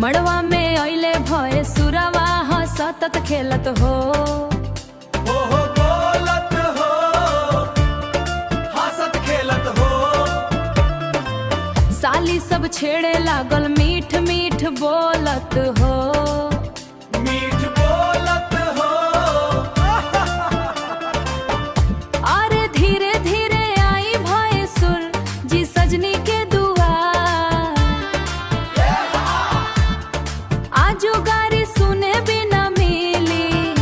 मड़वा में अइले भय सुरवा हंसत खेलत हो बोलत हो हंसत खेलत हो। साली सब छेड़े लागल मीठ मीठ बोलत हो मीठ बोलत हो। अरे धीरे धीरे आई भय सुर जी सजनी के दुआर। आजू गारी सुने बिना मिली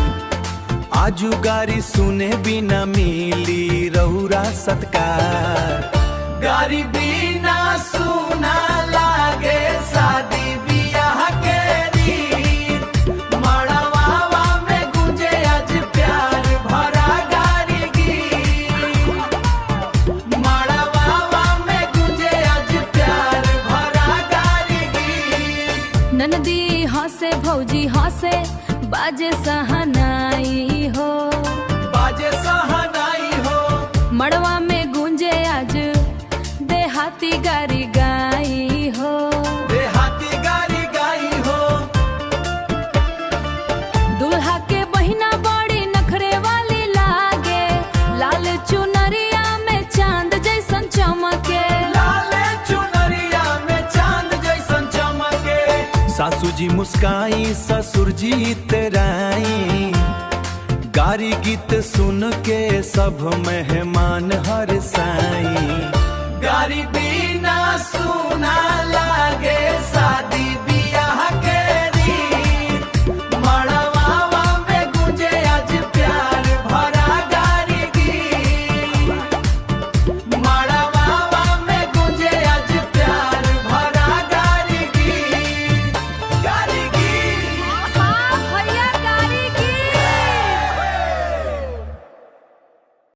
आजू गारी सुने बिना मिली रहुरा सत्कार। गारी बिना सुना लागे शादी बियाह के रीत। मड़वावा में गुंजे आज प्यार भरा गारी गीत। मड़वावा में गुंजे आज प्यार भरा गारी गीत। ननदी हंसे भौजी हंसे बाजे सहनाई हो बाजे सहनाई हो। मड़वा में गूंजे आज देहाती गारी गाई हो देहाती गारी गाई हो। दुल्हा के बहिना बड़ी नखरे वाली लागे लाल चुनरिया में चांद जैसन चमके। लाल चुनरिया में चांद जैसन चमके। सासू जी मुस्काई ससुर जी इतराई। गारी गीत सुन के सब मेहमान हरसाई। गारी बिना सुना